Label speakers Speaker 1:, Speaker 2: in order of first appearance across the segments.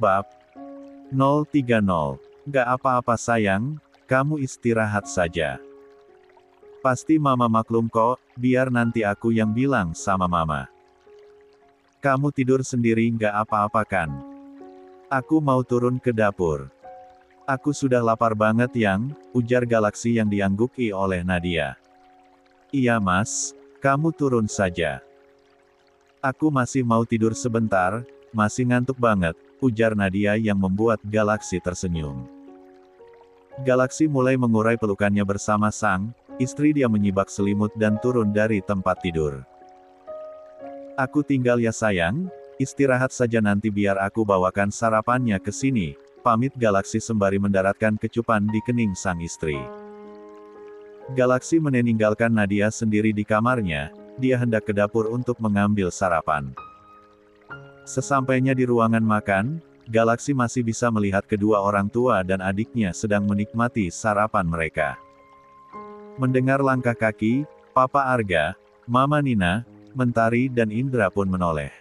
Speaker 1: Bab 030. Gak apa-apa sayang, kamu istirahat saja. Pasti mama maklum kok, biar nanti aku yang bilang sama mama. Kamu tidur sendiri gak apa-apa kan? Aku mau turun ke dapur. Aku sudah lapar banget yang, ujar Galaksi yang diangguki oleh Nadia. Iya mas, kamu turun saja. Aku masih mau tidur sebentar, masih ngantuk banget, ujar Nadia yang membuat Galaksi tersenyum. Galaksi mulai mengurai pelukannya bersama sang istri. Dia menyibak selimut dan turun dari tempat tidur. Aku tinggal ya sayang, istirahat saja nanti biar aku bawakan sarapannya ke sini, pamit Galaksi sembari mendaratkan kecupan di kening sang istri. Galaksi meninggalkan Nadia sendiri di kamarnya, dia hendak ke dapur untuk mengambil sarapan. Sesampainya di ruangan makan, Galaksi masih bisa melihat kedua orang tua dan adiknya sedang menikmati sarapan mereka. Mendengar langkah kaki, Papa Arga, Mama Nina, Mentari dan Indra pun menoleh.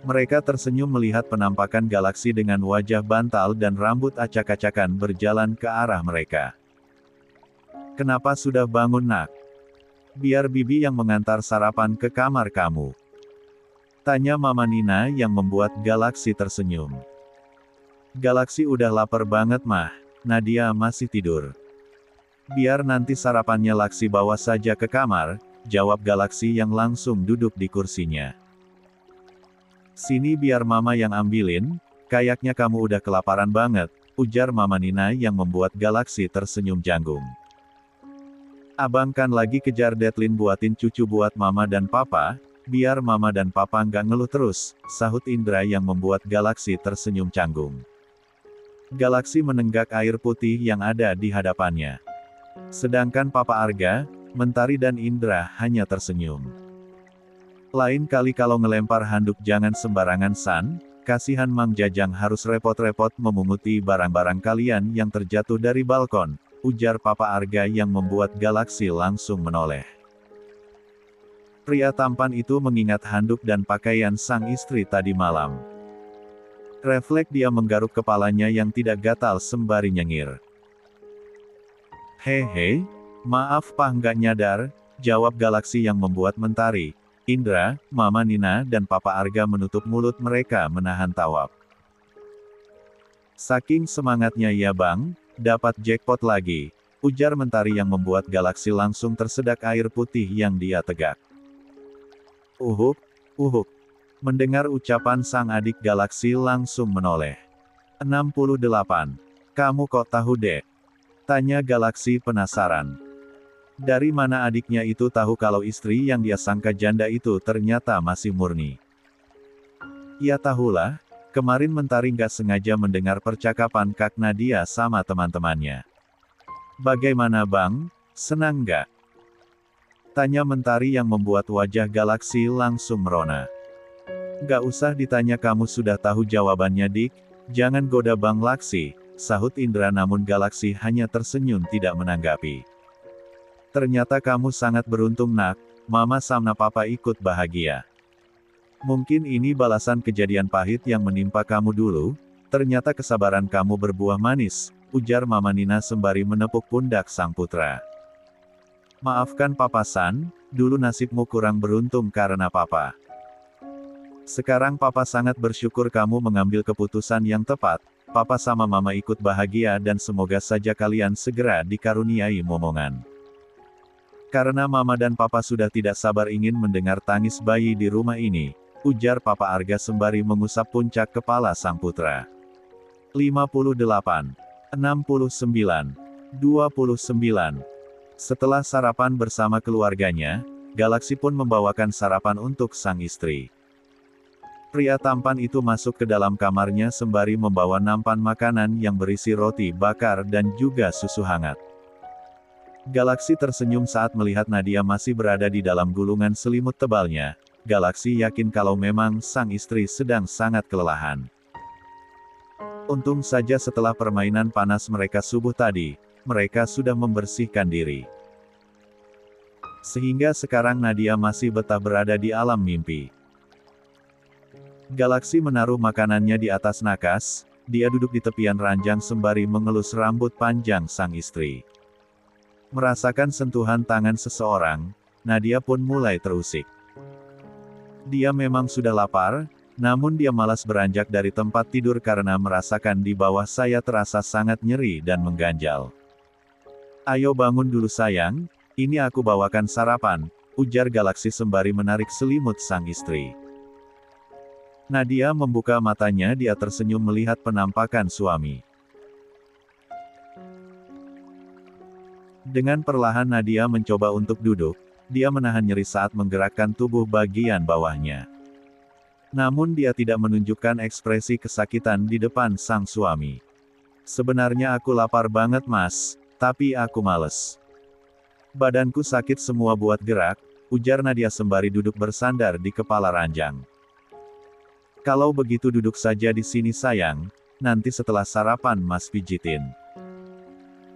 Speaker 1: Mereka tersenyum melihat penampakan Galaksi dengan wajah bantal dan rambut acak-acakan berjalan ke arah mereka. Kenapa sudah bangun nak? Biar Bibi yang mengantar sarapan ke kamar kamu. Tanya Mama Nina yang membuat Galaksi tersenyum. Galaksi udah lapar banget mah, Nadia masih tidur. Biar nanti sarapannya Laksi bawa saja ke kamar, jawab Galaksi yang langsung duduk di kursinya. Sini biar mama yang ambilin, kayaknya kamu udah kelaparan banget, ujar Mama Nina yang membuat Galaksi tersenyum janggung. Abang kan lagi kejar deadline buatin cucu buat mama dan papa, biar mama dan papa nggak ngeluh terus, sahut Indra yang membuat Galaksi tersenyum canggung. Galaksi menenggak air putih yang ada di hadapannya. Sedangkan Papa Arga, Mentari dan Indra hanya tersenyum. Lain kali kalau ngelempar handuk jangan sembarangan san, kasihan Mang Jajang harus repot-repot memunguti barang-barang kalian yang terjatuh dari balkon, ujar Papa Arga yang membuat Galaksi langsung menoleh. Pria tampan itu mengingat handuk dan pakaian sang istri tadi malam. Refleks dia menggaruk kepalanya yang tidak gatal sembari nyengir. Hehe, maaf Pah nggak nyadar, jawab Galaksi yang membuat Mentari, Indra, Mama Nina dan Papa Arga menutup mulut mereka menahan tawab. Saking semangatnya ya bang, dapat jackpot lagi, ujar Mentari yang membuat Galaksi langsung tersedak air putih yang dia tegak. Uhuk. Mendengar ucapan sang adik Galaksi langsung menoleh. 68. Kamu kok tahu dek? Tanya Galaksi penasaran. Dari mana adiknya itu tahu kalau istri yang dia sangka janda itu ternyata masih murni? Ya tahulah, kemarin Mentari nggak sengaja mendengar percakapan Kak Nadia sama teman-temannya. Bagaimana bang, senang nggak? Tanya Mentari yang membuat wajah Galaksi langsung merona. Gak usah ditanya kamu sudah tahu jawabannya dik, jangan goda Bang Laksi, sahut Indra namun Galaksi hanya tersenyum tidak menanggapi. Ternyata kamu sangat beruntung nak, mama sama papa ikut bahagia. Mungkin ini balasan kejadian pahit yang menimpa kamu dulu, ternyata kesabaran kamu berbuah manis, ujar Mama Nina sembari menepuk pundak sang putra. Maafkan Papa San, dulu nasibmu kurang beruntung karena Papa. Sekarang Papa sangat bersyukur kamu mengambil keputusan yang tepat, Papa sama Mama ikut bahagia dan semoga saja kalian segera dikaruniai momongan. Karena Mama dan Papa sudah tidak sabar ingin mendengar tangis bayi di rumah ini, ujar Papa Arga sembari mengusap puncak kepala sang putra. 58, 69, 29. Setelah sarapan bersama keluarganya, Galaksi pun membawakan sarapan untuk sang istri. Pria tampan itu masuk ke dalam kamarnya sembari membawa nampan makanan yang berisi roti bakar dan juga susu hangat. Galaksi tersenyum saat melihat Nadia masih berada di dalam gulungan selimut tebalnya. Galaksi yakin kalau memang sang istri sedang sangat kelelahan. Untung saja setelah permainan panas mereka subuh tadi, mereka sudah membersihkan diri. Sehingga sekarang Nadia masih betah berada di alam mimpi. Galaksi menaruh makanannya di atas nakas, dia duduk di tepian ranjang sembari mengelus rambut panjang sang istri. Merasakan sentuhan tangan seseorang, Nadia pun mulai terusik. Dia memang sudah lapar, namun dia malas beranjak dari tempat tidur karena merasakan di bawah saya terasa sangat nyeri dan mengganjal. "Ayo bangun dulu sayang, ini aku bawakan sarapan," ujar Galaksi sembari menarik selimut sang istri. Nadia membuka matanya, dia tersenyum melihat penampakan suami. Dengan perlahan Nadia mencoba untuk duduk, dia menahan nyeri saat menggerakkan tubuh bagian bawahnya. Namun dia tidak menunjukkan ekspresi kesakitan di depan sang suami. "Sebenarnya aku lapar banget mas, tapi aku males. Badanku sakit semua buat gerak," ujar Nadia sembari duduk bersandar di kepala ranjang. "Kalau begitu duduk saja di sini sayang, nanti setelah sarapan mas pijitin.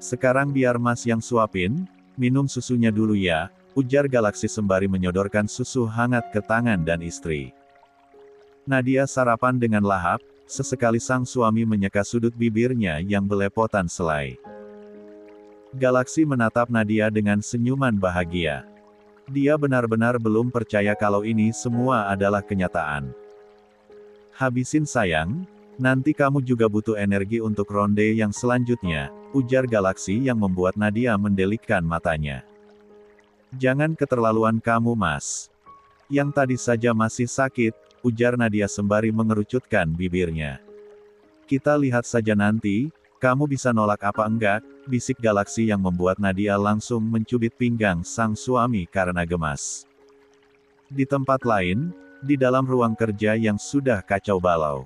Speaker 1: Sekarang biar mas yang suapin, minum susunya dulu ya," ujar Galaksi sembari menyodorkan susu hangat ke tangan dan istri. Nadia sarapan dengan lahap, sesekali sang suami menyeka sudut bibirnya yang belepotan selai. Galaksi menatap Nadia dengan senyuman bahagia. Dia benar-benar belum percaya kalau ini semua adalah kenyataan. "Habisin sayang, nanti kamu juga butuh energi untuk ronde yang selanjutnya," ujar Galaksi yang membuat Nadia mendelikkan matanya. "Jangan keterlaluan kamu mas. Yang tadi saja masih sakit," ujar Nadia sembari mengerucutkan bibirnya. "Kita lihat saja nanti, kamu bisa nolak apa enggak," bisik Galaksi yang membuat Nadia langsung mencubit pinggang sang suami karena gemas. Di tempat lain, di dalam ruang kerja yang sudah kacau balau,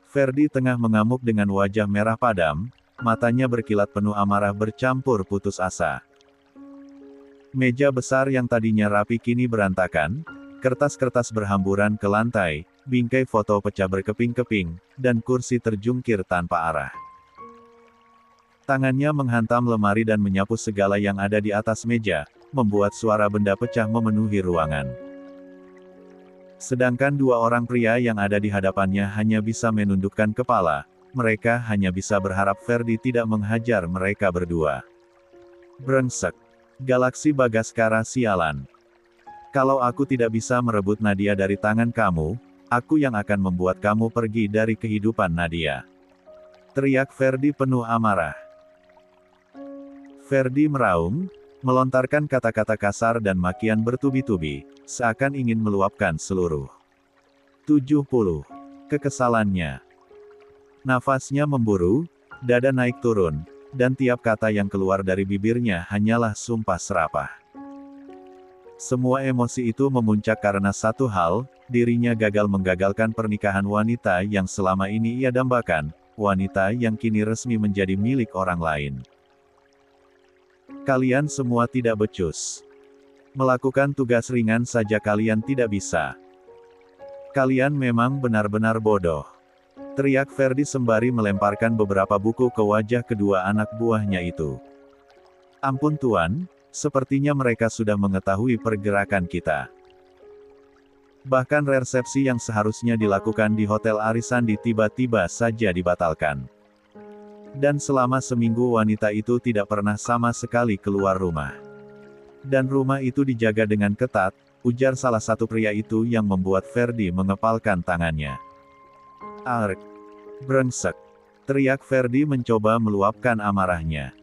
Speaker 1: Ferdi tengah mengamuk dengan wajah merah padam, matanya berkilat penuh amarah bercampur putus asa. Meja besar yang tadinya rapi kini berantakan, kertas-kertas berhamburan ke lantai, bingkai foto pecah berkeping-keping, dan kursi terjungkir tanpa arah. Tangannya menghantam lemari dan menyapu segala yang ada di atas meja, membuat suara benda pecah memenuhi ruangan. Sedangkan dua orang pria yang ada di hadapannya hanya bisa menundukkan kepala, mereka hanya bisa berharap Ferdi tidak menghajar mereka berdua. "Brengsek. Galaksi Bagaskara sialan. Kalau aku tidak bisa merebut Nadia dari tangan kamu, aku yang akan membuat kamu pergi dari kehidupan Nadia," teriak Ferdi penuh amarah. Ferdi meraung, melontarkan kata-kata kasar dan makian bertubi-tubi, seakan ingin meluapkan seluruh 70 kekesalannya. Nafasnya memburu, dada naik turun, dan tiap kata yang keluar dari bibirnya hanyalah sumpah serapah. Semua emosi itu memuncak karena satu hal, dirinya gagal menggagalkan pernikahan wanita yang selama ini ia dambakan, wanita yang kini resmi menjadi milik orang lain. "Kalian semua tidak becus. Melakukan tugas ringan saja kalian tidak bisa. Kalian memang benar-benar bodoh," teriak Ferdi sembari melemparkan beberapa buku ke wajah kedua anak buahnya itu. "Ampun Tuan, sepertinya mereka sudah mengetahui pergerakan kita. Bahkan resepsi yang seharusnya dilakukan di Hotel Arisandi tiba-tiba saja dibatalkan. Dan selama seminggu wanita itu tidak pernah sama sekali keluar rumah. Dan rumah itu dijaga dengan ketat," ujar salah satu pria itu yang membuat Ferdi mengepalkan tangannya. "Ark. Brengsek," teriak Ferdi mencoba meluapkan amarahnya.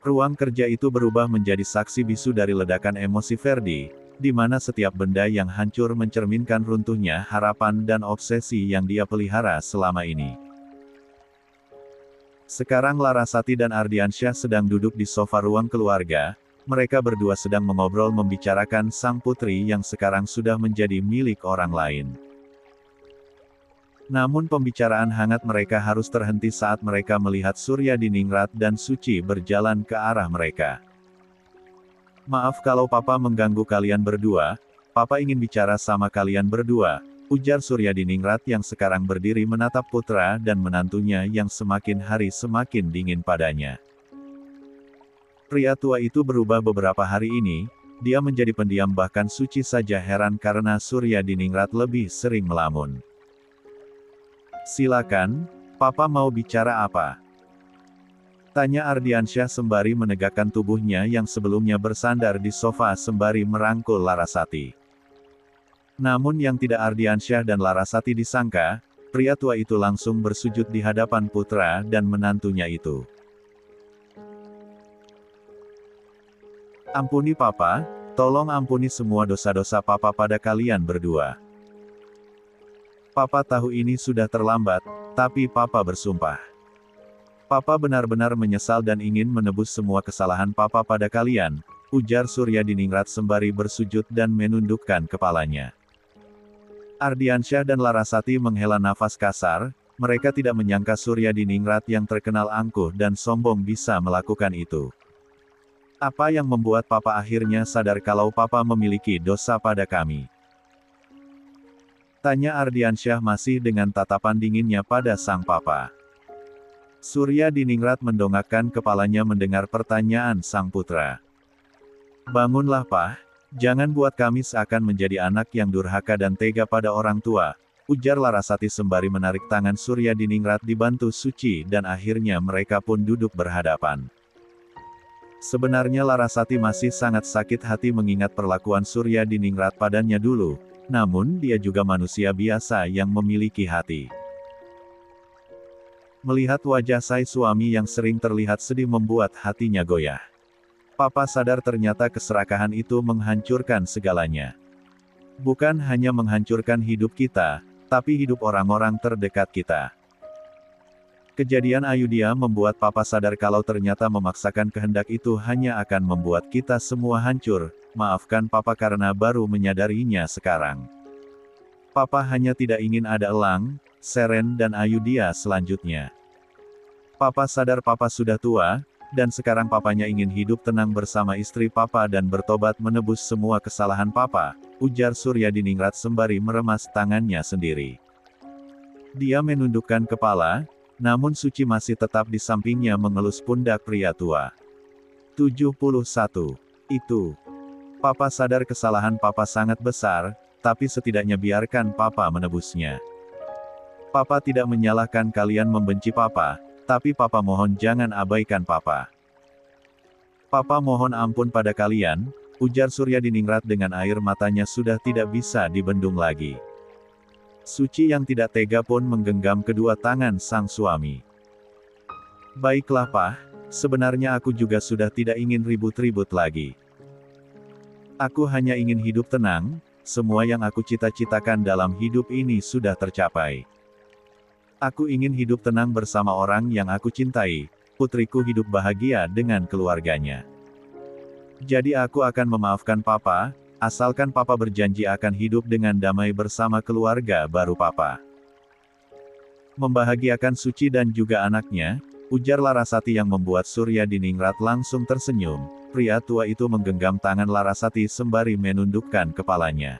Speaker 1: Ruang kerja itu berubah menjadi saksi bisu dari ledakan emosi Ferdi, di mana setiap benda yang hancur mencerminkan runtuhnya harapan dan obsesi yang dia pelihara selama ini. Sekarang Larasati dan Ardiansyah sedang duduk di sofa ruang keluarga, mereka berdua sedang mengobrol membicarakan sang putri yang sekarang sudah menjadi milik orang lain. Namun pembicaraan hangat mereka harus terhenti saat mereka melihat Surya Diningrat dan Suci berjalan ke arah mereka. "Maaf kalau Papa mengganggu kalian berdua, Papa ingin bicara sama kalian berdua," ujar Surya Diningrat yang sekarang berdiri menatap putra dan menantunya yang semakin hari semakin dingin padanya. Pria tua itu berubah beberapa hari ini, dia menjadi pendiam bahkan Suci saja heran karena Surya Diningrat lebih sering melamun. Silakan, Papa mau bicara apa? Tanya Ardiansyah sembari menegakkan tubuhnya yang sebelumnya bersandar di sofa sembari merangkul Larasati. Namun yang tidak Ardiansyah dan Larasati disangka, pria tua itu langsung bersujud di hadapan putra dan menantunya itu. Ampuni Papa, tolong ampuni semua dosa-dosa Papa pada kalian berdua. Papa tahu ini sudah terlambat, tapi Papa bersumpah. Papa benar-benar menyesal dan ingin menebus semua kesalahan Papa pada kalian, ujar Surya Diningrat sembari bersujud dan menundukkan kepalanya. Ardiansyah dan Larasati menghela nafas kasar, mereka tidak menyangka Surya Diningrat yang terkenal angkuh dan sombong bisa melakukan itu. Apa yang membuat Papa akhirnya sadar kalau Papa memiliki dosa pada kami? Tanya Ardiansyah masih dengan tatapan dinginnya pada sang Papa. Surya Diningrat mendongakkan kepalanya mendengar pertanyaan sang putra. Bangunlah Pak, jangan buat kami seakan menjadi anak yang durhaka dan tega pada orang tua, ujar Larasati sembari menarik tangan Surya Diningrat dibantu Suci dan akhirnya mereka pun duduk berhadapan. Sebenarnya Larasati masih sangat sakit hati mengingat perlakuan Surya Diningrat padanya dulu, namun dia juga manusia biasa yang memiliki hati. Melihat wajah sang suami yang sering terlihat sedih membuat hatinya goyah. Papa sadar ternyata keserakahan itu menghancurkan segalanya. Bukan hanya menghancurkan hidup kita, tapi hidup orang-orang terdekat kita. Kejadian Ayudhya membuat Papa sadar kalau ternyata memaksakan kehendak itu hanya akan membuat kita semua hancur. Maafkan Papa karena baru menyadarinya sekarang. Papa hanya tidak ingin ada Elang, Seren dan Ayudhya selanjutnya. Papa sadar Papa sudah tua, dan sekarang Papanya ingin hidup tenang bersama istri Papa dan bertobat menebus semua kesalahan Papa, ujar Surya Diningrat sembari meremas tangannya sendiri. Dia menundukkan kepala, namun Suci masih tetap di sampingnya mengelus pundak pria tua. 71. Itu. Papa sadar kesalahan Papa sangat besar, tapi setidaknya biarkan Papa menebusnya. Papa tidak menyalahkan kalian membenci Papa, tapi Papa mohon jangan abaikan Papa. Papa mohon ampun pada kalian, ujar Surya Diningrat dengan air matanya sudah tidak bisa dibendung lagi. Suci yang tidak tega pun menggenggam kedua tangan sang suami. Baiklah Pak, sebenarnya aku juga sudah tidak ingin ribut-ribut lagi. Aku hanya ingin hidup tenang, semua yang aku cita-citakan dalam hidup ini sudah tercapai. Aku ingin hidup tenang bersama orang yang aku cintai, putriku hidup bahagia dengan keluarganya. Jadi aku akan memaafkan Papa, asalkan Papa berjanji akan hidup dengan damai bersama keluarga baru Papa. Membahagiakan Suci dan juga anaknya, ujar Larasati yang membuat Surya Diningrat langsung tersenyum. Pria tua itu menggenggam tangan Larasati sembari menundukkan kepalanya.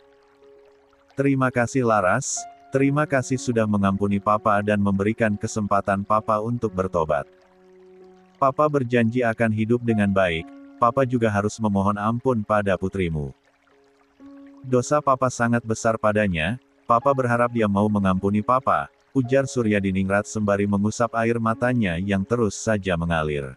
Speaker 1: Terima kasih Laras. Terima kasih sudah mengampuni Papa dan memberikan kesempatan Papa untuk bertobat. Papa berjanji akan hidup dengan baik, Papa juga harus memohon ampun pada putrimu. Dosa Papa sangat besar padanya, Papa berharap dia mau mengampuni Papa, ujar Surya Diningrat sembari mengusap air matanya yang terus saja mengalir.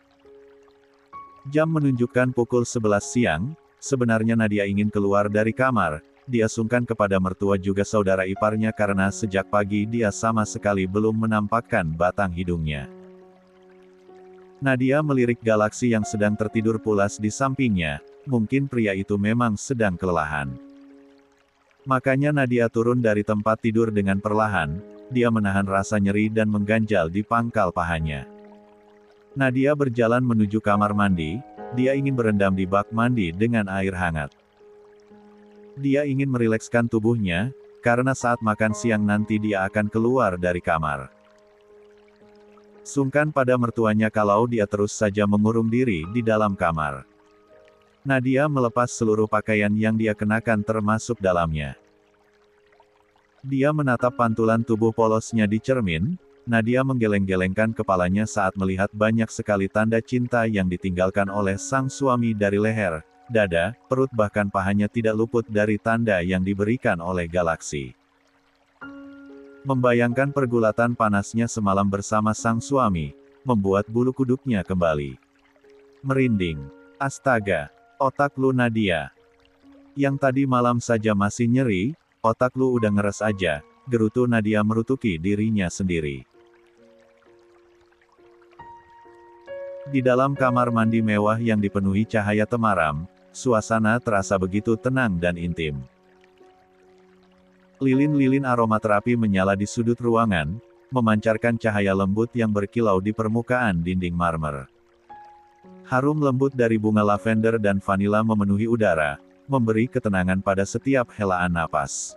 Speaker 1: Jam menunjukkan pukul 11 siang, sebenarnya Nadia ingin keluar dari kamar. Dia sungkan kepada mertua juga saudara iparnya karena sejak pagi dia sama sekali belum menampakkan batang hidungnya. Nadia melirik Galaksi yang sedang tertidur pulas di sampingnya, mungkin pria itu memang sedang kelelahan. Makanya Nadia turun dari tempat tidur dengan perlahan, dia menahan rasa nyeri dan mengganjal di pangkal pahanya. Nadia berjalan menuju kamar mandi, dia ingin berendam di bak mandi dengan air hangat. Dia ingin merilekskan tubuhnya, karena saat makan siang nanti dia akan keluar dari kamar. Sungkan pada mertuanya kalau dia terus saja mengurung diri di dalam kamar. Nadia melepas seluruh pakaian yang dia kenakan termasuk dalamnya. Dia menatap pantulan tubuh polosnya di cermin, Nadia menggeleng-gelengkan kepalanya saat melihat banyak sekali tanda cinta yang ditinggalkan oleh sang suami dari leher, dada, perut bahkan pahanya tidak luput dari tanda yang diberikan oleh galaksi. Membayangkan pergulatan panasnya semalam bersama sang suami, membuat bulu kuduknya kembali merinding. Astaga, otak lu Nadia. Yang tadi malam saja masih nyeri, otak lu udah ngeres aja, gerutu Nadia merutuki dirinya sendiri. Di dalam kamar mandi mewah yang dipenuhi cahaya temaram, suasana terasa begitu tenang dan intim. Lilin-lilin aromaterapi menyala di sudut ruangan, memancarkan cahaya lembut yang berkilau di permukaan dinding marmer. Harum lembut dari bunga lavender dan vanila memenuhi udara, memberi ketenangan pada setiap helaan napas.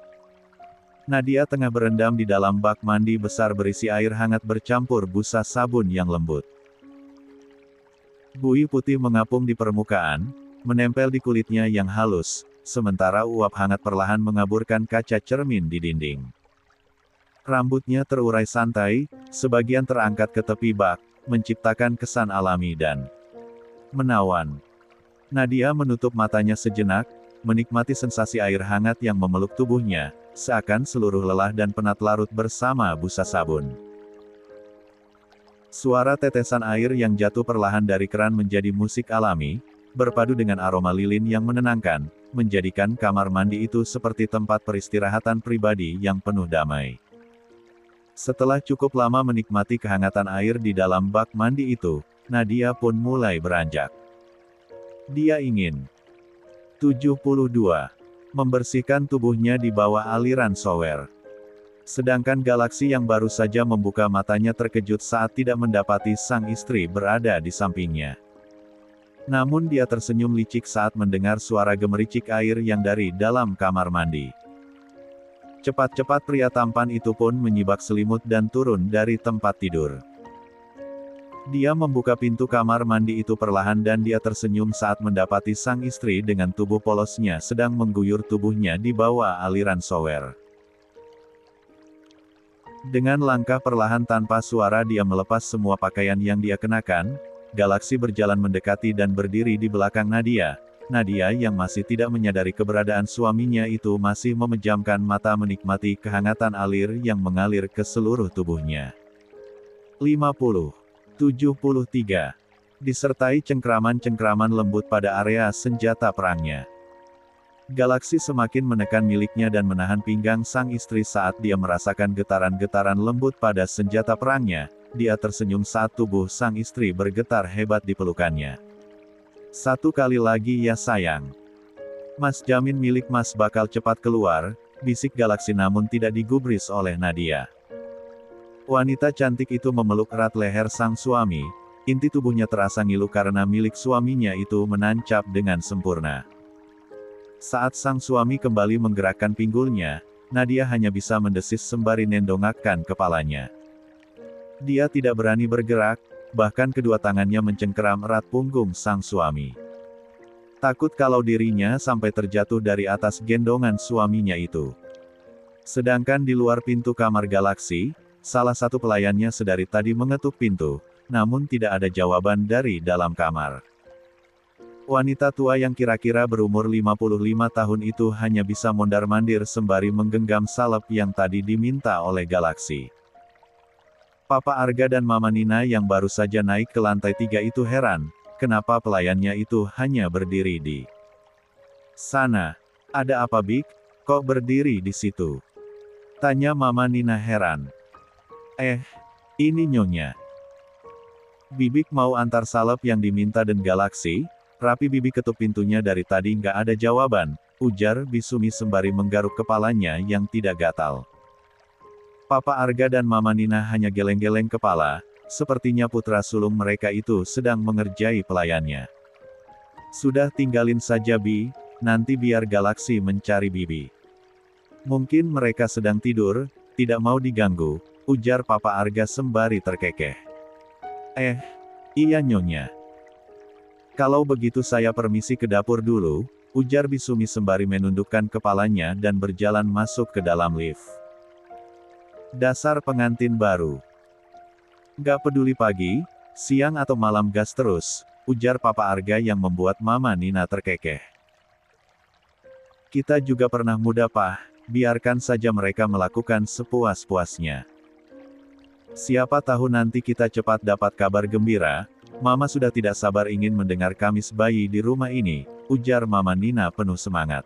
Speaker 1: Nadia tengah berendam di dalam bak mandi besar berisi air hangat bercampur busa sabun yang lembut. Buih putih mengapung di permukaan, menempel di kulitnya yang halus, sementara uap hangat perlahan mengaburkan kaca cermin di dinding. Rambutnya terurai santai, sebagian terangkat ke tepi bak, menciptakan kesan alami dan menawan. Nadia menutup matanya sejenak, menikmati sensasi air hangat yang memeluk tubuhnya, seakan seluruh lelah dan penat larut bersama busa sabun. Suara tetesan air yang jatuh perlahan dari keran menjadi musik alami, berpadu dengan aroma lilin yang menenangkan, menjadikan kamar mandi itu seperti tempat peristirahatan pribadi yang penuh damai. Setelah cukup lama menikmati kehangatan air di dalam bak mandi itu, Nadia pun mulai beranjak. Dia ingin 72. Membersihkan tubuhnya di bawah aliran shower. Sedangkan galaksi yang baru saja membuka matanya terkejut saat tidak mendapati sang istri berada di sampingnya. Namun dia tersenyum licik saat mendengar suara gemericik air yang dari dalam kamar mandi. Cepat-cepat pria tampan itu pun menyibak selimut dan turun dari tempat tidur. Dia membuka pintu kamar mandi itu perlahan dan dia tersenyum saat mendapati sang istri dengan tubuh polosnya sedang mengguyur tubuhnya di bawah aliran shower. Dengan langkah perlahan tanpa suara dia melepas semua pakaian yang dia kenakan, galaksi berjalan mendekati dan berdiri di belakang Nadia. Nadia yang masih tidak menyadari keberadaan suaminya itu masih memejamkan mata menikmati kehangatan alir yang mengalir ke seluruh tubuhnya. 50. 73. Disertai cengkraman-cengkraman lembut pada area senjata perangnya. Galaksi semakin menekan miliknya dan menahan pinggang sang istri saat dia merasakan getaran-getaran lembut pada senjata perangnya. Dia tersenyum saat tubuh sang istri bergetar hebat di pelukannya. Satu kali lagi ya sayang. Mas jamin milik mas bakal cepat keluar, bisik Galaksi namun tidak digubris oleh Nadia. Wanita cantik itu memeluk erat leher sang suami, inti tubuhnya terasa ngilu karena milik suaminya itu menancap dengan sempurna. Saat sang suami kembali menggerakkan pinggulnya, Nadia hanya bisa mendesis sembari nendongakkan kepalanya. Dia tidak berani bergerak, bahkan kedua tangannya mencengkeram erat punggung sang suami. Takut kalau dirinya sampai terjatuh dari atas gendongan suaminya itu. Sedangkan di luar pintu kamar Galaksi, salah satu pelayannya sedari tadi mengetuk pintu, namun tidak ada jawaban dari dalam kamar. Wanita tua yang kira-kira berumur 55 tahun itu hanya bisa mondar-mandir sembari menggenggam salep yang tadi diminta oleh Galaksi. Papa Arga dan Mama Nina yang baru saja naik ke lantai 3 itu heran, kenapa pelayannya itu hanya berdiri di sana. Ada apa Bik? Kok berdiri di situ? Tanya Mama Nina heran. Ini Nyonya. Bibik mau antar salep yang diminta dan Galaksi. Rapi Bibi ketuk pintunya dari tadi nggak ada jawaban, ujar Bisumi sembari menggaruk kepalanya yang tidak gatal. Papa Arga dan Mama Nina hanya geleng-geleng kepala, sepertinya putra sulung mereka itu sedang mengerjai pelayannya. Sudah tinggalin saja Bi, nanti biar Galaksi mencari Bibi. Mungkin mereka sedang tidur, tidak mau diganggu, ujar Papa Arga sembari terkekeh. Iya Nyonya. Kalau begitu saya permisi ke dapur dulu, ujar Bisumi sembari menundukkan kepalanya dan berjalan masuk ke dalam lift. Dasar pengantin baru. Gak peduli pagi, siang atau malam gas terus, ujar Papa Arga yang membuat Mama Nina terkekeh. Kita juga pernah muda, Pak, biarkan saja mereka melakukan sepuas-puasnya. Siapa tahu nanti kita cepat dapat kabar gembira. Mama sudah tidak sabar ingin mendengar kamis bayi di rumah ini, ujar Mama Nina penuh semangat.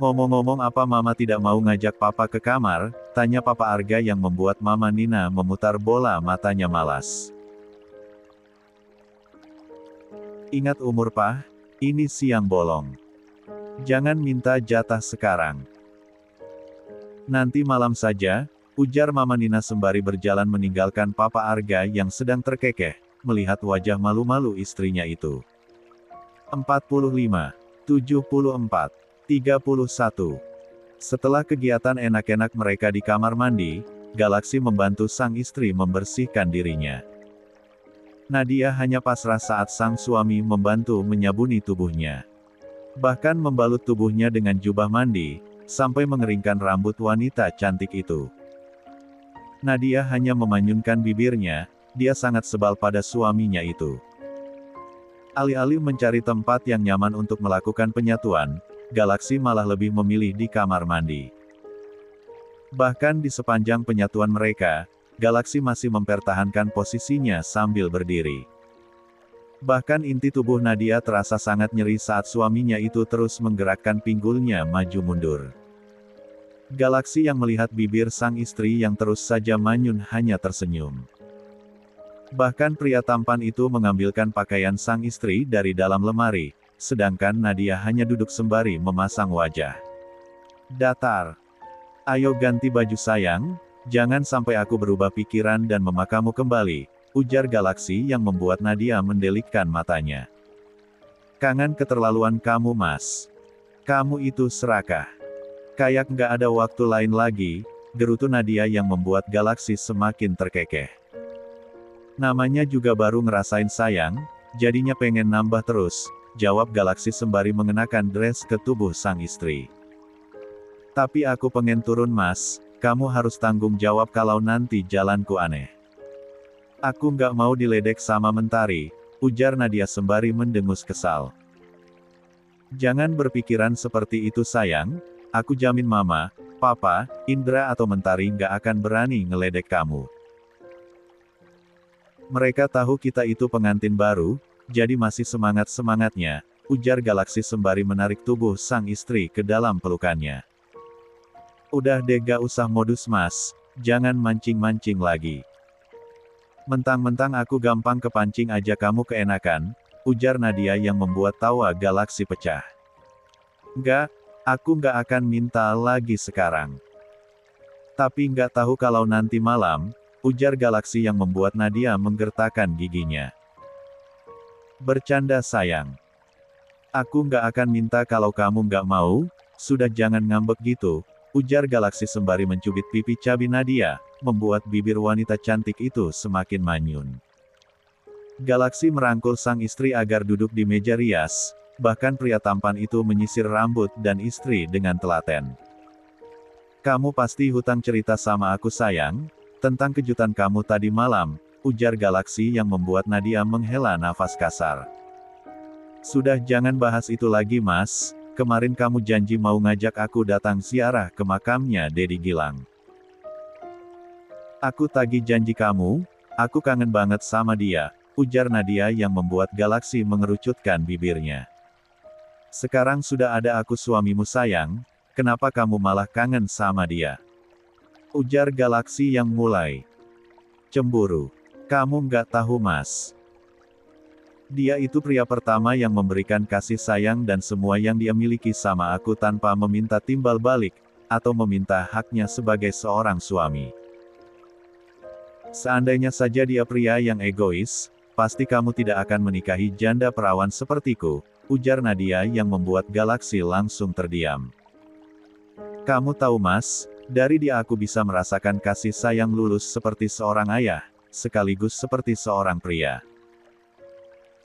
Speaker 1: Ngomong-ngomong, apa Mama tidak mau ngajak Papa ke kamar? Tanya Papa Arga yang membuat Mama Nina memutar bola matanya malas. Ingat umur, Pak, ini siang bolong. Jangan minta jatah sekarang. Nanti malam saja, ujar Mama Nina sembari berjalan meninggalkan Papa Arga yang sedang terkekeh, melihat wajah malu-malu istrinya itu. 45, 74, 31. Setelah kegiatan enak-enak mereka di kamar mandi, Galaksi membantu sang istri membersihkan dirinya. Nadia hanya pasrah saat sang suami membantu menyabuni tubuhnya. Bahkan membalut tubuhnya dengan jubah mandi, sampai mengeringkan rambut wanita cantik itu. Nadia hanya memanyunkan bibirnya, dia sangat sebal pada suaminya itu. Alih-alih mencari tempat yang nyaman untuk melakukan penyatuan, Galaksi malah lebih memilih di kamar mandi. Bahkan di sepanjang penyatuan mereka, Galaksi masih mempertahankan posisinya sambil berdiri. Bahkan inti tubuh Nadia terasa sangat nyeri saat suaminya itu terus menggerakkan pinggulnya maju mundur. Galaksi yang melihat bibir sang istri yang terus saja manyun hanya tersenyum. Bahkan pria tampan itu mengambilkan pakaian sang istri dari dalam lemari, sedangkan Nadia hanya duduk sembari memasang wajah datar. Ayo ganti baju sayang, jangan sampai aku berubah pikiran dan memakamu kembali, ujar Galaksi yang membuat Nadia mendelikkan matanya. Kangen keterlaluan kamu, Mas. Kamu itu serakah. Kayak nggak ada waktu lain lagi, gerutu Nadia yang membuat Galaksi semakin terkekeh. Namanya juga baru ngerasain sayang, jadinya pengen nambah terus, jawab Galaksi sembari mengenakan dress ke tubuh sang istri. Tapi aku pengen turun, Mas, kamu harus tanggung jawab kalau nanti jalanku aneh. Aku nggak mau diledek sama Mentari, ujar Nadia sembari mendengus kesal. Jangan berpikiran seperti itu sayang, aku jamin Mama, Papa, Indra atau Mentari nggak akan berani ngeledek kamu. Mereka tahu kita itu pengantin baru, jadi masih semangat-semangatnya, ujar Galaksi sembari menarik tubuh sang istri ke dalam pelukannya. Udah deh, gak usah modus, Mas, jangan mancing-mancing lagi. Mentang-mentang aku gampang kepancing aja kamu keenakan, ujar Nadia yang membuat tawa Galaksi pecah. Enggak, aku nggak akan minta lagi sekarang. Tapi nggak tahu kalau nanti malam, ujar Galaksi yang membuat Nadia menggertakkan giginya. Bercanda sayang. Aku nggak akan minta kalau kamu nggak mau, sudah jangan ngambek gitu, ujar Galaksi sembari mencubit pipi cabi Nadia, membuat bibir wanita cantik itu semakin manyun. Galaksi merangkul sang istri agar duduk di meja rias, bahkan pria tampan itu menyisir rambut dan istri dengan telaten. Kamu pasti hutang cerita sama aku sayang, tentang kejutan kamu tadi malam, ujar Galaksi yang membuat Nadia menghela nafas kasar. Sudah jangan bahas itu lagi, Mas, kemarin kamu janji mau ngajak aku datang ziarah ke makamnya Dedi Gilang. Aku tagih janji kamu, aku kangen banget sama dia, ujar Nadia yang membuat Galaksi mengerucutkan bibirnya. Sekarang sudah ada aku suamimu sayang, kenapa kamu malah kangen sama dia? Ujar Galaksi yang mulai cemburu. Kamu nggak tahu, Mas. Dia itu pria pertama yang memberikan kasih sayang dan semua yang dia miliki sama aku tanpa meminta timbal balik, atau meminta haknya sebagai seorang suami. Seandainya saja dia pria yang egois, pasti kamu tidak akan menikahi janda perawan sepertiku, ujar Nadia yang membuat Galaksi langsung terdiam. Kamu tahu, Mas, dari dia aku bisa merasakan kasih sayang lulus seperti seorang ayah, sekaligus seperti seorang pria.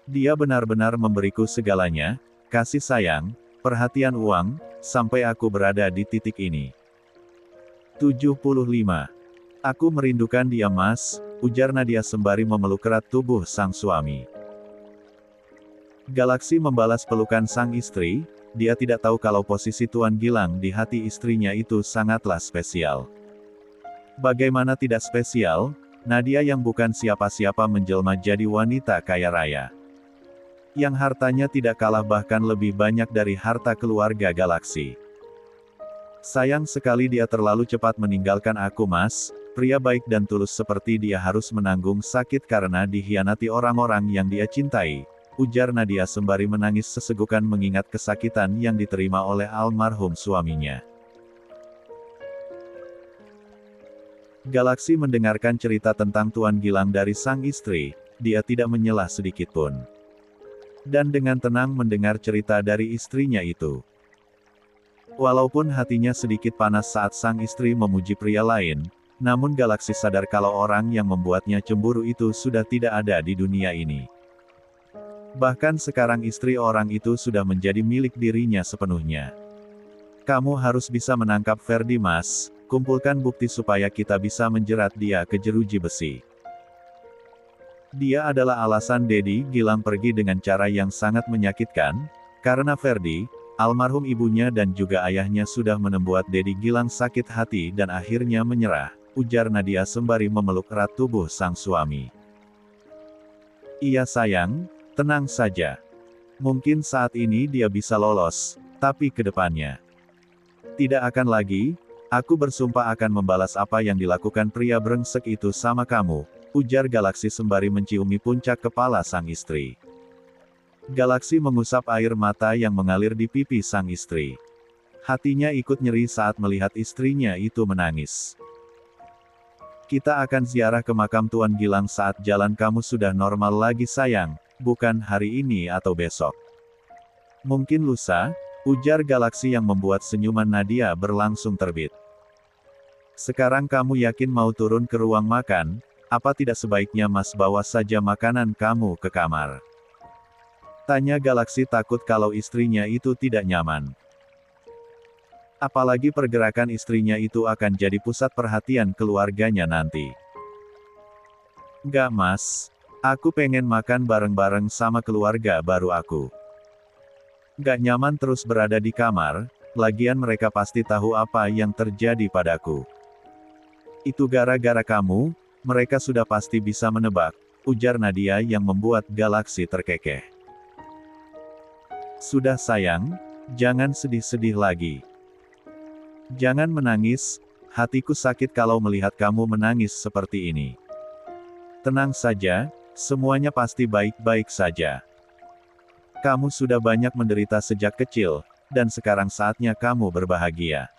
Speaker 1: Dia benar-benar memberiku segalanya, kasih sayang, perhatian uang, sampai aku berada di titik ini. 75. Aku merindukan dia, Mas, ujar Nadia sembari memeluk erat tubuh sang suami. Galaksi membalas pelukan sang istri, dia tidak tahu kalau posisi Tuan Gilang di hati istrinya itu sangatlah spesial. Bagaimana tidak spesial, Nadia yang bukan siapa-siapa menjelma jadi wanita kaya raya. Yang hartanya tidak kalah bahkan lebih banyak dari harta keluarga Galaksi. Sayang sekali dia terlalu cepat meninggalkan aku Mas, pria baik dan tulus seperti dia harus menanggung sakit karena dikhianati orang-orang yang dia cintai. Ujar Nadia sembari menangis sesegukan mengingat kesakitan yang diterima oleh almarhum suaminya. Galaksi mendengarkan cerita tentang Tuan Gilang dari sang istri, dia tidak menyela sedikitpun. Dan dengan tenang mendengar cerita dari istrinya itu. Walaupun hatinya sedikit panas saat sang istri memuji pria lain, namun Galaksi sadar kalau orang yang membuatnya cemburu itu sudah tidak ada di dunia ini. Bahkan sekarang istri orang itu sudah menjadi milik dirinya sepenuhnya. Kamu harus bisa menangkap Ferdi Mas, kumpulkan bukti supaya kita bisa menjerat dia ke jeruji besi. Dia adalah alasan Dedi Gilang pergi dengan cara yang sangat menyakitkan, karena Ferdi, almarhum ibunya dan juga ayahnya sudah membuat Dedi Gilang sakit hati dan akhirnya menyerah, ujar Nadia sembari memeluk erat tubuh sang suami. Iya sayang, tenang saja. Mungkin saat ini dia bisa lolos, tapi ke depannya. Tidak akan lagi, aku bersumpah akan membalas apa yang dilakukan pria brengsek itu sama kamu, ujar Galaksi sembari menciumi puncak kepala sang istri. Galaksi mengusap air mata yang mengalir di pipi sang istri. Hatinya ikut nyeri saat melihat istrinya itu menangis. Kita akan ziarah ke makam Tuan Gilang saat jalan kamu sudah normal lagi sayang. Bukan hari ini atau besok. Mungkin lusa, ujar Galaksi yang membuat senyuman Nadia berlangsung terbit. Sekarang kamu yakin mau turun ke ruang makan, apa tidak sebaiknya Mas bawa saja makanan kamu ke kamar? Tanya Galaksi takut kalau istrinya itu tidak nyaman. Apalagi pergerakan istrinya itu akan jadi pusat perhatian keluarganya nanti. Enggak Mas. Aku pengen makan bareng-bareng sama keluarga baru aku. Gak nyaman terus berada di kamar, lagian mereka pasti tahu apa yang terjadi padaku. Itu gara-gara kamu, mereka sudah pasti bisa menebak, ujar Nadia yang membuat Galaksi terkekeh. Sudah sayang, jangan sedih-sedih lagi. Jangan menangis, hatiku sakit kalau melihat kamu menangis seperti ini. Tenang saja. Semuanya pasti baik-baik saja. Kamu sudah banyak menderita sejak kecil, dan sekarang saatnya kamu berbahagia.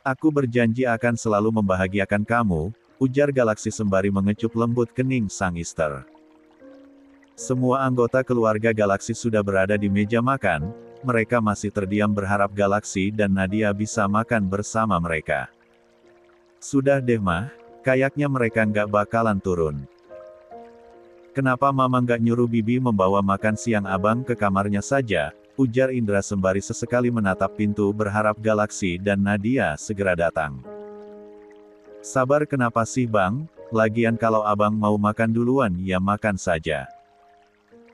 Speaker 1: Aku berjanji akan selalu membahagiakan kamu, ujar Galaksi sembari mengecup lembut kening sang istri. Semua anggota keluarga Galaksi sudah berada di meja makan, mereka masih terdiam berharap Galaksi dan Nadia bisa makan bersama mereka. Sudah deh mah, kayaknya mereka nggak bakalan turun. Kenapa Mama nggak nyuruh Bibi membawa makan siang abang ke kamarnya saja, ujar Indra sembari sesekali menatap pintu berharap Galaksi dan Nadia segera datang. Sabar kenapa sih bang, lagian kalau abang mau makan duluan ya makan saja.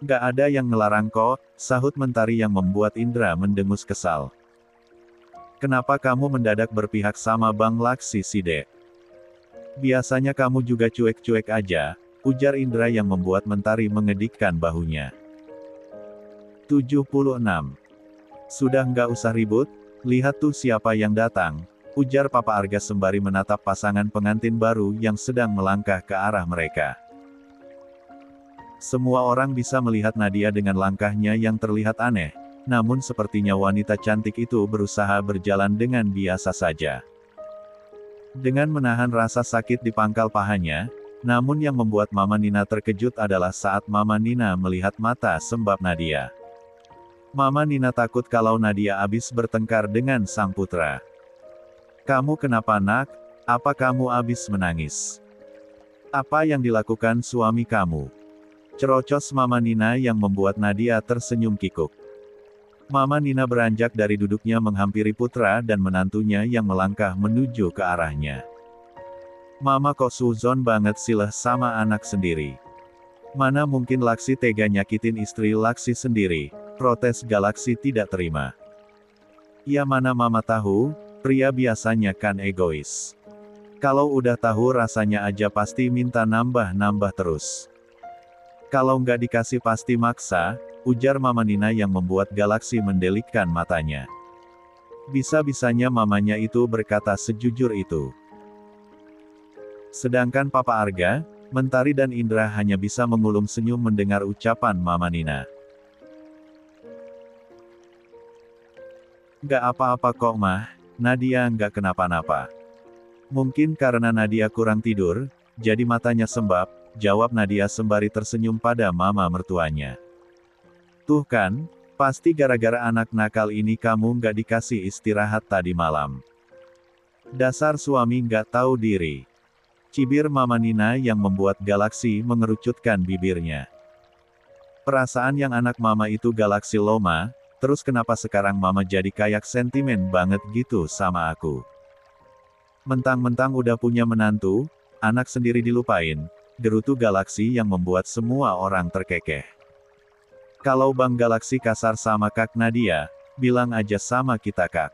Speaker 1: Nggak ada yang ngelarang kok, sahut Mentari yang membuat Indra mendengus kesal. Kenapa kamu mendadak berpihak sama Bang Laksi sih dek? Biasanya kamu juga cuek-cuek aja, ujar Indra yang membuat Mentari mengedikkan bahunya. 76. Sudah nggak usah ribut, lihat tuh siapa yang datang, ujar Papa Arga sembari menatap pasangan pengantin baru yang sedang melangkah ke arah mereka. Semua orang bisa melihat Nadia dengan langkahnya yang terlihat aneh, namun sepertinya wanita cantik itu berusaha berjalan dengan biasa saja. Dengan menahan rasa sakit di pangkal pahanya, namun yang membuat Mama Nina terkejut adalah saat Mama Nina melihat mata sembab Nadia. Mama Nina takut kalau Nadia habis bertengkar dengan sang putra. Kamu kenapa nak? Apa kamu habis menangis? Apa yang dilakukan suami kamu? Cerocos Mama Nina yang membuat Nadia tersenyum kikuk. Mama Nina beranjak dari duduknya menghampiri putra dan menantunya yang melangkah menuju ke arahnya. Mama kok suzon banget sih sama anak sendiri. Mana mungkin Laksi tega nyakitin istri Laksi sendiri, protes Galaksi tidak terima. Ya mana mama tahu, pria biasanya kan egois. Kalau udah tahu rasanya aja pasti minta nambah-nambah terus. Kalau nggak dikasih pasti maksa, ujar Mama Nina yang membuat Galaksi mendelikkan matanya. Bisa-bisanya mamanya itu berkata sejujur itu. Sedangkan Papa Arga, Mentari dan Indra hanya bisa mengulum senyum mendengar ucapan Mama Nina. Nggak apa-apa kok mah, Nadia nggak kenapa-napa. Mungkin karena Nadia kurang tidur, jadi matanya sembab, jawab Nadia sembari tersenyum pada mama mertuanya. Tuh kan, pasti gara-gara anak nakal ini kamu nggak dikasih istirahat tadi malam. Dasar suami nggak tahu diri. Cibir Mama Nina yang membuat Galaksi mengerucutkan bibirnya. Perasaan yang anak mama itu Galaksi Loma, terus kenapa sekarang mama jadi kayak sentimen banget gitu sama aku. Mentang-mentang udah punya menantu, anak sendiri dilupain, gerutu Galaksi yang membuat semua orang terkekeh. Kalau Bang Galaksi kasar sama Kak Nadia, bilang aja sama kita Kak.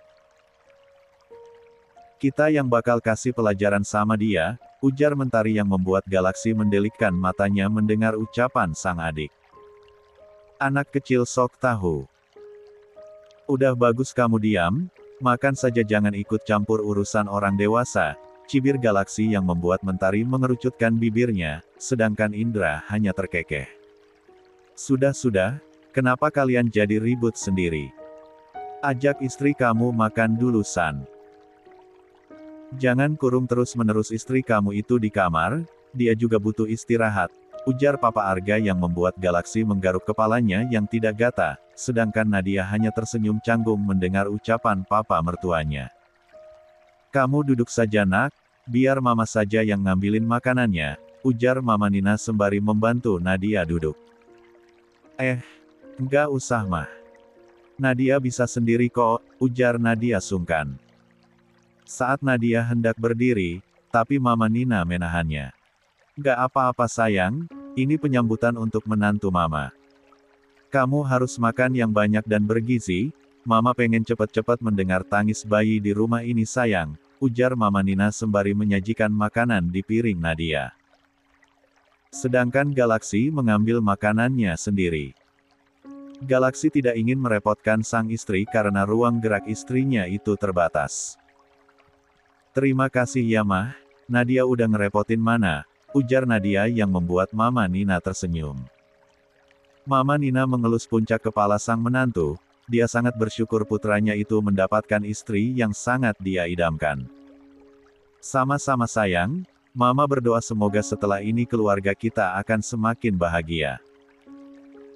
Speaker 1: Kita yang bakal kasih pelajaran sama dia, ujar Mentari yang membuat Galaksi mendelikkan matanya mendengar ucapan sang adik. Anak kecil sok tahu. Udah bagus kamu diam, makan saja jangan ikut campur urusan orang dewasa, cibir Galaksi yang membuat Mentari mengerucutkan bibirnya, sedangkan Indra hanya terkekeh. Sudah, kenapa kalian jadi ribut sendiri? Ajak istri kamu makan dulu San. Jangan kurung terus-menerus istri kamu itu di kamar, dia juga butuh istirahat, ujar Papa Arga yang membuat Galaksi menggaruk kepalanya yang tidak gata, sedangkan Nadia hanya tersenyum canggung mendengar ucapan papa mertuanya. Kamu duduk saja nak, biar mama saja yang ngambilin makanannya, ujar Mama Nina sembari membantu Nadia duduk. Enggak usah mah. Nadia bisa sendiri kok, ujar Nadia sungkan. Saat Nadia hendak berdiri, tapi Mama Nina menahannya. Enggak apa-apa sayang, ini penyambutan untuk menantu mama. Kamu harus makan yang banyak dan bergizi, mama pengen cepet-cepet mendengar tangis bayi di rumah ini sayang, ujar Mama Nina sembari menyajikan makanan di piring Nadia. Sedangkan Galaksi mengambil makanannya sendiri. Galaksi tidak ingin merepotkan sang istri karena ruang gerak istrinya itu terbatas. Terima kasih ya mah, Nadia udah ngerepotin mana, ujar Nadia yang membuat Mama Nina tersenyum. Mama Nina mengelus puncak kepala sang menantu, dia sangat bersyukur putranya itu mendapatkan istri yang sangat dia idamkan. Sama-sama sayang, Mama berdoa semoga setelah ini keluarga kita akan semakin bahagia.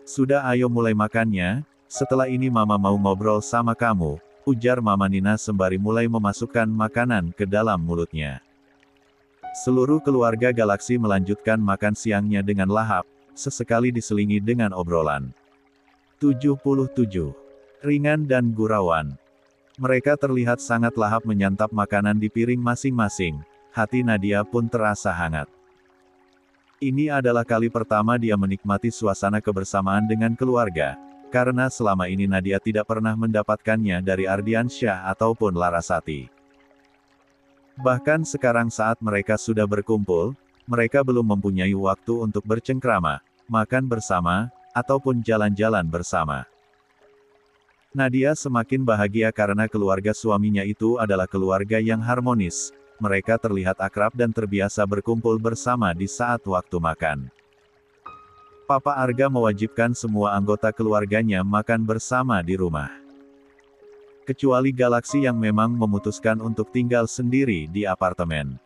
Speaker 1: Sudah ayo mulai makannya, setelah ini Mama mau ngobrol sama kamu, ujar Mama Nina sembari mulai memasukkan makanan ke dalam mulutnya. Seluruh keluarga Galaksi melanjutkan makan siangnya dengan lahap, sesekali diselingi dengan obrolan. 77. Ringan dan gurauan. Mereka terlihat sangat lahap menyantap makanan di piring masing-masing, hati Nadia pun terasa hangat. Ini adalah kali pertama dia menikmati suasana kebersamaan dengan keluarga, karena selama ini Nadia tidak pernah mendapatkannya dari Ardiansyah ataupun Larasati. Bahkan sekarang saat mereka sudah berkumpul, mereka belum mempunyai waktu untuk bercengkrama, makan bersama, ataupun jalan-jalan bersama. Nadia semakin bahagia karena keluarga suaminya itu adalah keluarga yang harmonis, mereka terlihat akrab dan terbiasa berkumpul bersama di saat waktu makan. Papa Arga mewajibkan semua anggota keluarganya makan bersama di rumah. Kecuali Galaksi yang memang memutuskan untuk tinggal sendiri di apartemen.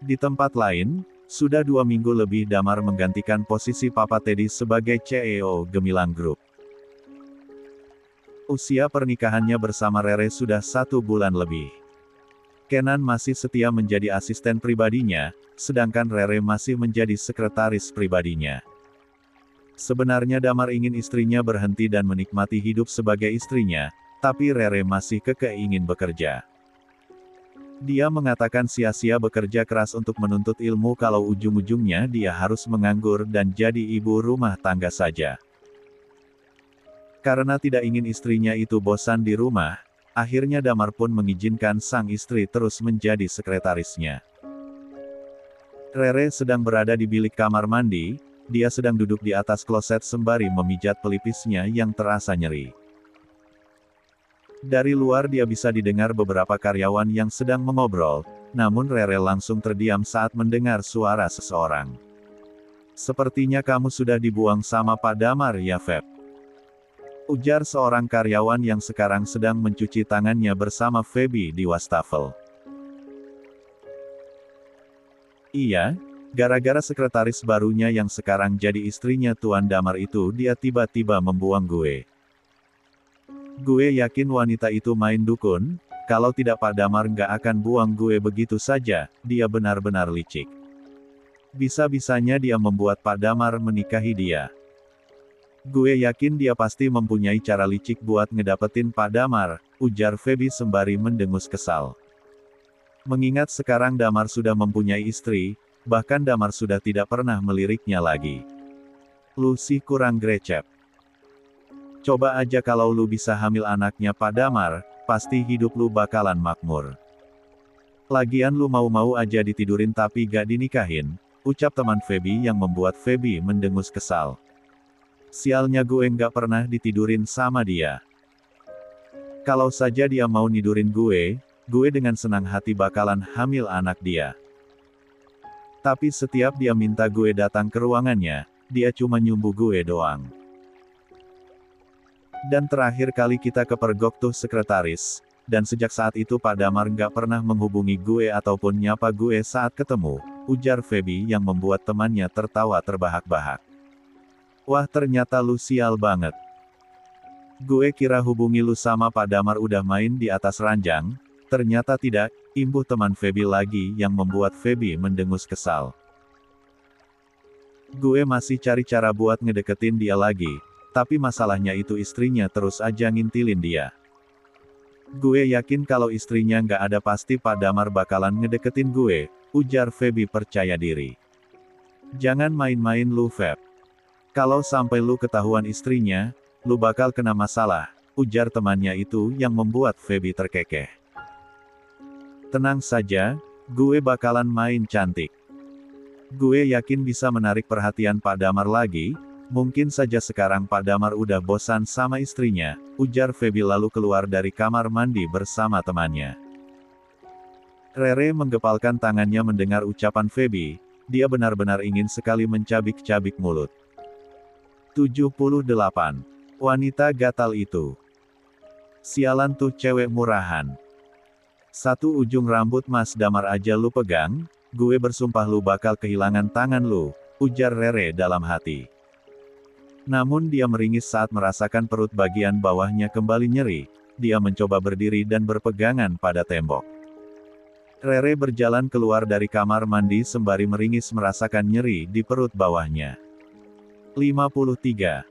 Speaker 1: Di tempat lain, sudah 2 minggu lebih Damar menggantikan posisi Papa Teddy sebagai CEO Gemilang Group. Usia pernikahannya bersama Rere sudah 1 bulan lebih. Kenan masih setia menjadi asisten pribadinya, sedangkan Rere masih menjadi sekretaris pribadinya. Sebenarnya Damar ingin istrinya berhenti dan menikmati hidup sebagai istrinya, tapi Rere masih kekeh ingin bekerja. Dia mengatakan sia-sia bekerja keras untuk menuntut ilmu kalau ujung-ujungnya dia harus menganggur dan jadi ibu rumah tangga saja. Karena tidak ingin istrinya itu bosan di rumah, akhirnya Damar pun mengizinkan sang istri terus menjadi sekretarisnya. Rere sedang berada di bilik kamar mandi, dia sedang duduk di atas kloset sembari memijat pelipisnya yang terasa nyeri. Dari luar dia bisa didengar beberapa karyawan yang sedang mengobrol, namun Rere langsung terdiam saat mendengar suara seseorang. "Sepertinya kamu sudah dibuang sama Pak Damar ya, Feb?" ujar seorang karyawan yang sekarang sedang mencuci tangannya bersama Feby di wastafel. "Iya, gara-gara sekretaris barunya yang sekarang jadi istrinya Tuan Damar itu dia tiba-tiba membuang gue. Gue yakin wanita itu main dukun, kalau tidak Pak Damar nggak akan buang gue begitu saja, dia benar-benar licik. Bisa-bisanya dia membuat Pak Damar menikahi dia. Gue yakin dia pasti mempunyai cara licik buat ngedapetin Pak Damar," ujar Feby sembari mendengus kesal. Mengingat sekarang Damar sudah mempunyai istri, bahkan Damar sudah tidak pernah meliriknya lagi. "Lu sih kurang grecep. Coba aja kalau lu bisa hamil anaknya Pak Damar, pasti hidup lu bakalan makmur. Lagian lu mau-mau aja ditidurin tapi gak dinikahin," ucap teman Feby yang membuat Feby mendengus kesal. "Sialnya gue nggak pernah ditidurin sama dia. Kalau saja dia mau nidurin gue dengan senang hati bakalan hamil anak dia. Tapi setiap dia minta gue datang ke ruangannya, dia cuma nyumbu gue doang. Dan terakhir kali kita kepergok tuh sekretaris, dan sejak saat itu Pak Damar nggak pernah menghubungi gue ataupun nyapa gue saat ketemu," ujar Feby yang membuat temannya tertawa terbahak-bahak. "Wah ternyata lu sial banget. Gue kira hubungi lu sama Pak Damar udah main di atas ranjang, ternyata tidak," imbuh teman Feby lagi yang membuat Feby mendengus kesal. "Gue masih cari cara buat ngedeketin dia lagi, tapi masalahnya itu istrinya terus aja ngintilin dia. Gue yakin kalau istrinya nggak ada pasti Pak Damar bakalan ngedeketin gue," ujar Feby percaya diri. "Jangan main-main lu Feb. Kalau sampai lu ketahuan istrinya, lu bakal kena masalah," ujar temannya itu yang membuat Feby terkekeh. "Tenang saja, gue bakalan main cantik. Gue yakin bisa menarik perhatian Pak Damar lagi, mungkin saja sekarang Pak Damar udah bosan sama istrinya," ujar Feby lalu keluar dari kamar mandi bersama temannya. Rere menggepalkan tangannya mendengar ucapan Feby, dia benar-benar ingin sekali mencabik-cabik mulut. 78. Wanita gatal itu. "Sialan tuh cewek murahan. Satu ujung rambut Mas Damar aja lu pegang, gue bersumpah lu bakal kehilangan tangan lu," ujar Rere dalam hati. Namun dia meringis saat merasakan perut bagian bawahnya kembali nyeri, dia mencoba berdiri dan berpegangan pada tembok. Rere berjalan keluar dari kamar mandi sembari meringis merasakan nyeri di perut bawahnya. 53.